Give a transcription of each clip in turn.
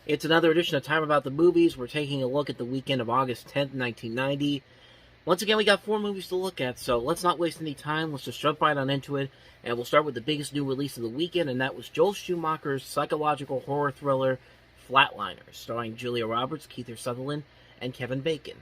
It's another edition of Time About the Movies. We're taking a look at the weekend of August 10th, 1990. Once again, we got 4 movies to look at, so let's not waste any time. Let's just jump right on into it, and we'll start with the biggest new release of the weekend, and that was Joel Schumacher's psychological horror thriller, Flatliners, starring Julia Roberts, Kiefer Sutherland, and Kevin Bacon.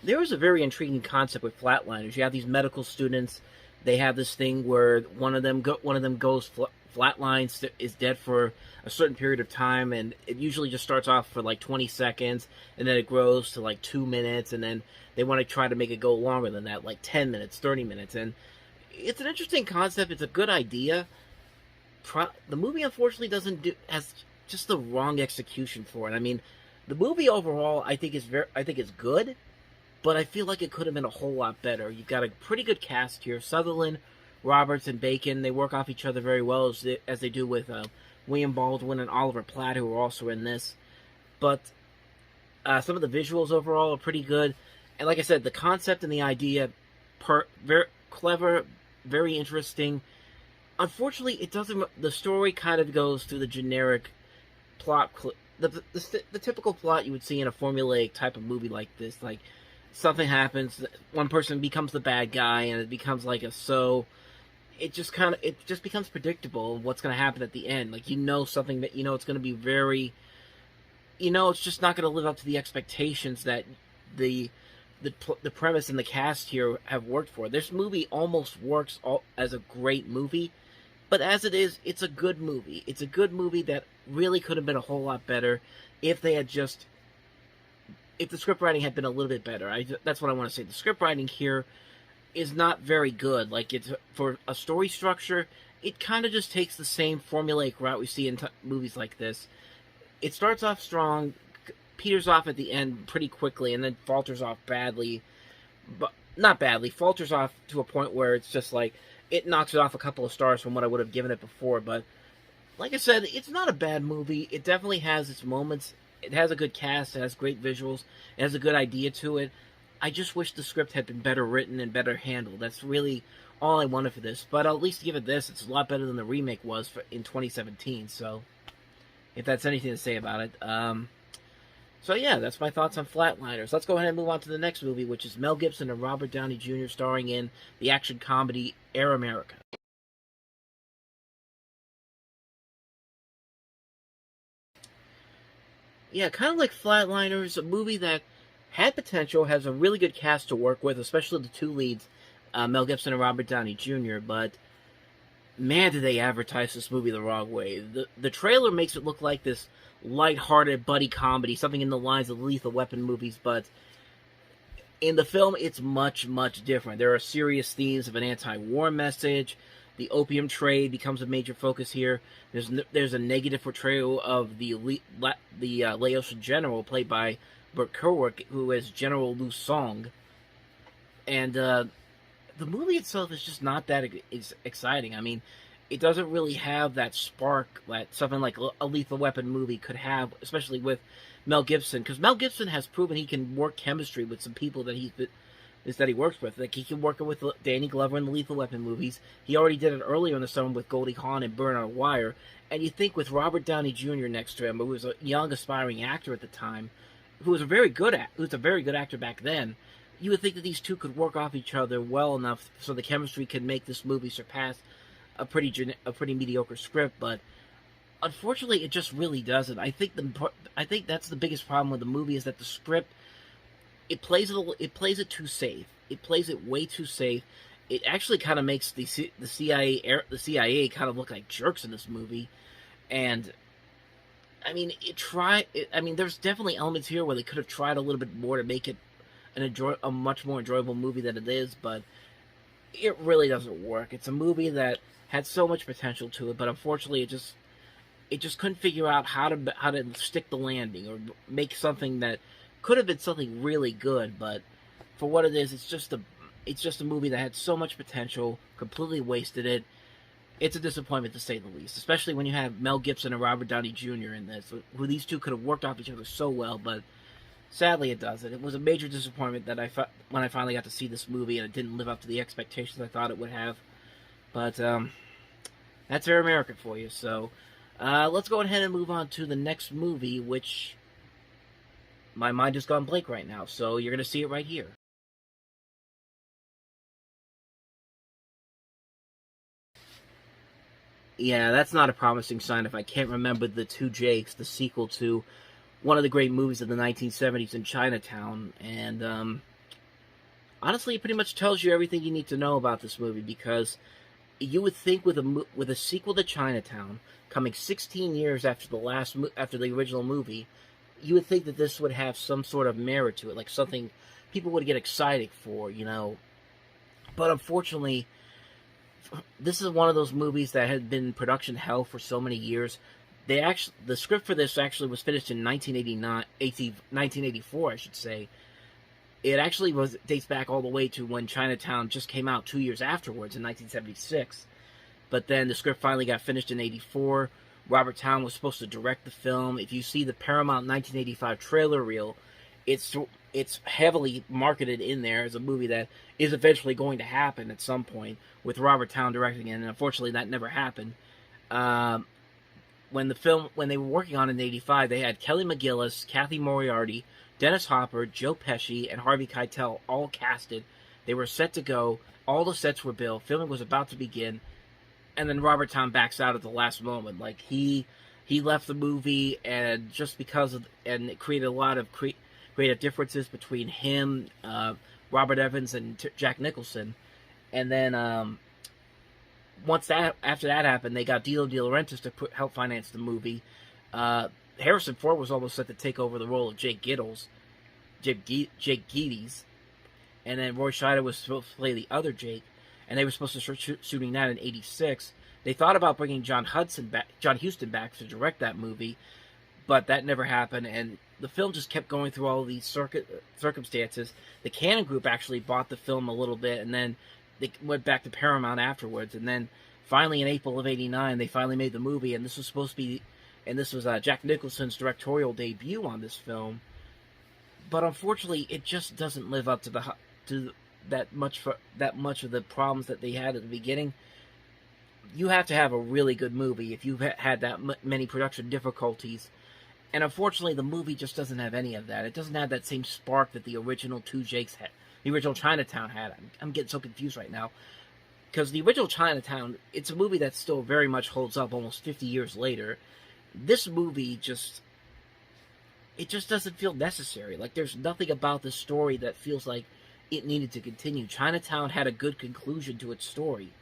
There is a very intriguing concept with Flatliners. You have these medical students. They have this thing where one of them goes flatlines, is dead for a certain period of time, and it usually just starts off for like 20 seconds, and then it grows to like 2 minutes, and then they want to try to make it go longer than that, like 10 minutes, 30 minutes, and it's an interesting concept. It's a good idea. The movie unfortunately doesn't do has just the wrong execution for it. I mean, the movie overall I think is good, but I feel like it could have been a whole lot better. You've got a pretty good cast here. Sutherland, Roberts, and Bacon, they work off each other very well, as they do with William Baldwin and Oliver Platt, who are also in this. But some of the visuals overall are pretty good. And like I said, the concept and the idea, very clever, very interesting. Unfortunately, it doesn't. The story kind of goes through the generic plot, the typical plot you would see in a formulaic type of movie like this. Like, something happens, one person becomes the bad guy, and it becomes like it just becomes predictable what's going to happen at the end. Like, something that it's going to be very, it's just not going to live up to the expectations that the the premise and the cast here have worked for. This movie almost works as a great movie, but as it is, it's a good movie. It's a good movie that really could have been a whole lot better if they had just if the script writing had been a little bit better. That's what I want to say. The script writing here is not very good. Like, it's for a story structure, it kind of just takes the same formulaic route we see in movies like this. It starts off strong, peters off at the end pretty quickly, and then falters off badly. But not badly, falters off to a point where it's just like it knocks it off a couple of stars from what I would have given it before. But like I said, it's not a bad movie. It definitely has its moments. It has a good cast. It has great visuals. It has a good idea to it. I just wish the script had been better written and better handled. That's really all I wanted for this. But I'll at least give it this. It's a lot better than the remake was in 2017. So, if that's anything to say about it. So yeah, that's my thoughts on Flatliners. Let's go ahead and move on to the next movie, which is Mel Gibson and Robert Downey Jr. starring in the action comedy Air America. Yeah, kind of like Flatliners, a movie that had potential, has a really good cast to work with, especially the two leads, Mel Gibson and Robert Downey Jr., but man, did they advertise this movie the wrong way. The trailer makes it look like this light-hearted buddy comedy, something in the lines of Lethal Weapon movies, but in the film, it's much, much different. There are serious themes of an anti-war message. The opium trade becomes a major focus here. There's a negative portrayal of the Laotian general, played by Burt Kerwick, who is General Lu Song. And the movie itself is just not that exciting. I mean, it doesn't really have that spark that something like a Lethal Weapon movie could have, especially with Mel Gibson, because Mel Gibson has proven he can work chemistry with some people that he works with. Like, he can work with Danny Glover in the Lethal Weapon movies. He already did it earlier in the summer with Goldie Hawn and Burn on a Wire. And you think with Robert Downey Jr. next to him, who was a young aspiring actor at the time, who was a very good actor back then, you would think that these two could work off each other well enough so the chemistry could make this movie surpass a pretty mediocre script. But unfortunately, it just really doesn't. I think that's the biggest problem with the movie, is that the script, it plays it too safe. It plays it way too safe. It actually kind of makes the CIA kind of look like jerks in this movie. And I mean, there's definitely elements here where they could have tried a little bit more to make it a much more enjoyable movie than it is, but it really doesn't work. It's a movie that had so much potential to it, but unfortunately, it just couldn't figure out how to stick the landing or make something that could have been something really good. But for what it is, it's just a movie that had so much potential, completely wasted it. It's a disappointment, to say the least, especially when you have Mel Gibson and Robert Downey Jr. in this, who these two could have worked off each other so well, but sadly it doesn't. It was a major disappointment that when I finally got to see this movie and it didn't live up to the expectations I thought it would have. But that's very American for you. So let's go ahead and move on to the next movie, which my mind has gone blank right now. So you're going to see it right here. Yeah, that's not a promising sign if I can't remember The Two Jakes, the sequel to one of the great movies of the 1970s in Chinatown. And honestly, it pretty much tells you everything you need to know about this movie, because you would think with a sequel to Chinatown coming 16 years after after the original movie, you would think that this would have some sort of merit to it, like something people would get excited for, you know. But unfortunately, this is one of those movies that had been in production hell for so many years. The script for this actually was finished in 1984, I should say. It actually dates back all the way to when Chinatown just came out 2 years afterwards in 1976. But then the script finally got finished in 84. Robert Towne was supposed to direct the film. If you see the Paramount 1985 trailer reel, it's heavily marketed in there as a movie that is eventually going to happen at some point with Robert Towne directing it, and unfortunately that never happened. When they were working on it in 85, they had Kelly McGillis, Kathy Moriarty, Dennis Hopper, Joe Pesci, and Harvey Keitel all casted. They were set to go. All the sets were built. Filming was about to begin. And then Robert Towne backs out at the last moment. Like, he left the movie, and just because of... And it created a lot of creative differences between him, Robert Evans, and Jack Nicholson. And then, after that happened, they got Dino De Laurentiis to help finance the movie. Harrison Ford was almost set to take over the role of Jake Gittes, and then Roy Scheider was supposed to play the other Jake, and they were supposed to start shooting that in '86. They thought about bringing John Huston back to direct that movie, but that never happened, and the film just kept going through all of these circumstances. The Cannon Group actually bought the film a little bit, and then they went back to Paramount afterwards, and then finally in April of '89, they finally made the movie, and this was supposed to be... And this was Jack Nicholson's directorial debut on this film, but unfortunately, it just doesn't live up to that much of the problems that they had at the beginning. You have to have a really good movie if you've had that many production difficulties, and unfortunately, the movie just doesn't have any of that. It doesn't have that same spark that the original Two Jakes had, the original Chinatown had. I'm getting so confused right now, because the original Chinatown, it's a movie that still very much holds up almost 50 years later. This movie just doesn't feel necessary. Like, there's nothing about this story that feels like it needed to continue. Chinatown had a good conclusion to its story.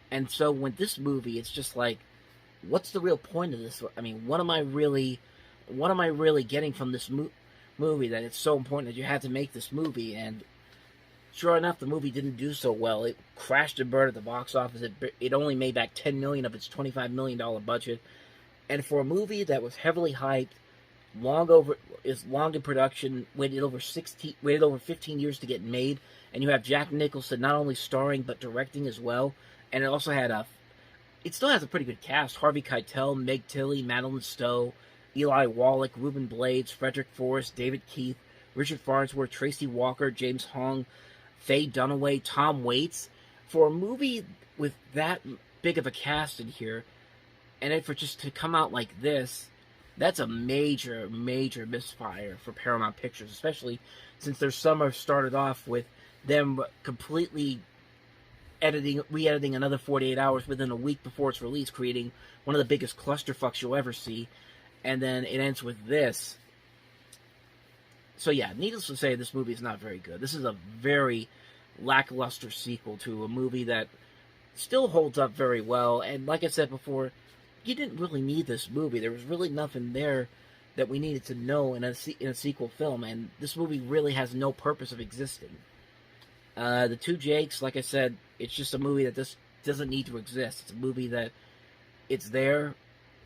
And so when this movie, it's just like, what's the real point of this? I mean, what am I really getting from this movie that it's so important that you had to make this movie? And sure enough, the movie didn't do so well. It crashed and burned at the box office. It only made back $10 million of its $25 million budget. And for a movie that was heavily hyped, long in production, waited over 15 years to get made, and you have Jack Nicholson not only starring but directing as well, and it still has a pretty good cast: Harvey Keitel, Meg Tilly, Madeline Stowe, Eli Wallach, Ruben Blades, Frederick Forrest, David Keith, Richard Farnsworth, Tracy Walker, James Hong, Faye Dunaway, Tom Waits. For a movie with that big of a cast in here, and then for just to come out like this, that's a major, major misfire for Paramount Pictures, especially since their summer started off with them completely re-editing another 48 hours within a week before its release, creating one of the biggest clusterfucks you'll ever see, and then it ends with this. So yeah, needless to say, this movie is not very good. This is a very lackluster sequel to a movie that still holds up very well, and like I said before, you didn't really need this movie. There was really nothing there that we needed to know in a sequel film, and this movie really has no purpose of existing. The Two Jakes, like I said, it's just a movie that doesn't need to exist. It's a movie that it's there.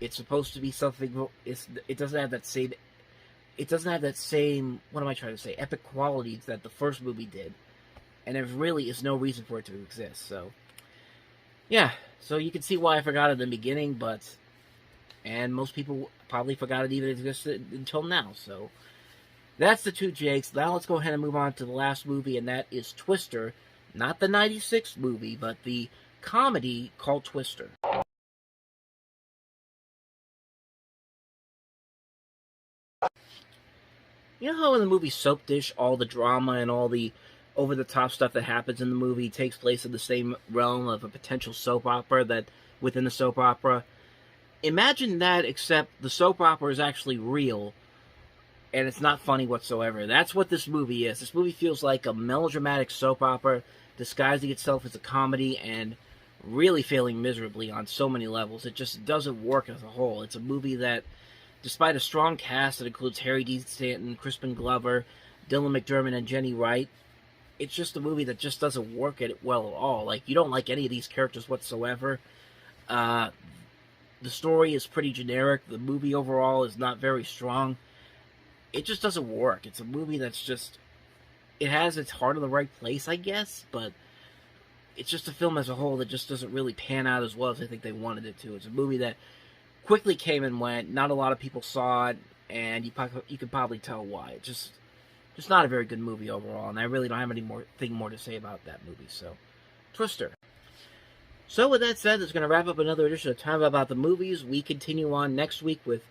It's supposed to be something. It doesn't have that same. It doesn't have that same. What am I trying to say? Epic qualities that the first movie did, and there really is no reason for it to exist. So, yeah. So you can see why I forgot it in the beginning, and most people probably forgot it even existed until now. So that's the Two Jakes. Now let's go ahead and move on to the last movie, and that is Twister. Not the '96 movie, but the comedy called Twister. You know how in the movie Soap Dish, all the drama and all the over-the-top stuff that happens in the movie takes place in the same realm of a potential soap opera that within the soap opera? Imagine that, except the soap opera is actually real, and it's not funny whatsoever. That's what this movie is. This movie feels like a melodramatic soap opera disguising itself as a comedy and really failing miserably on so many levels. It just doesn't work as a whole. It's a movie that, despite a strong cast that includes Harry Dean Stanton, Crispin Glover, Dylan McDermott, and Jenny Wright, it's just a movie that just doesn't work at it well at all. Like, you don't like any of these characters whatsoever. The story is pretty generic. The movie overall is not very strong. It just doesn't work. It's a movie that's just... It has its heart in the right place, I guess, but it's just a film as a whole that just doesn't really pan out as well as I think they wanted it to. It's a movie that quickly came and went. Not a lot of people saw it, and you could probably tell why. It's just not a very good movie overall, and I really don't have anything more to say about that movie. So, Twister. So with that said, that's going to wrap up another edition of Time About the Movies. We continue on next week with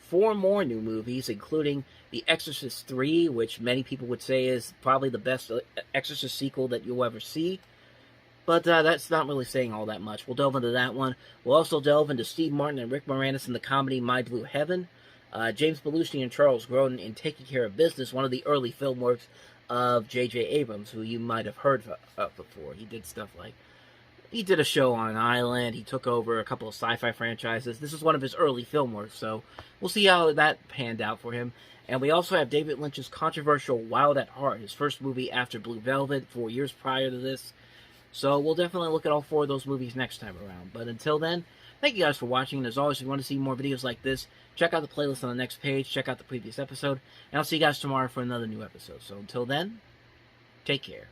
4 more new movies, including The Exorcist 3, which many people would say is probably the best Exorcist sequel that you'll ever see. But that's not really saying all that much. We'll delve into that one. We'll also delve into Steve Martin and Rick Moranis in the comedy My Blue Heaven. James Belushi and Charles Grodin in Taking Care of Business, one of the early film works of J.J. Abrams, who you might have heard of before. He did stuff like... He did a show on an island. He took over a couple of sci-fi franchises. This is one of his early film works, so we'll see how that panned out for him. And we also have David Lynch's controversial Wild at Heart, his first movie after Blue Velvet, 4 years prior to this. So we'll definitely look at all 4 of those movies next time around. But until then, thank you guys for watching. And as always, if you want to see more videos like this, check out the playlist on the next page. Check out the previous episode. And I'll see you guys tomorrow for another new episode. So until then, take care.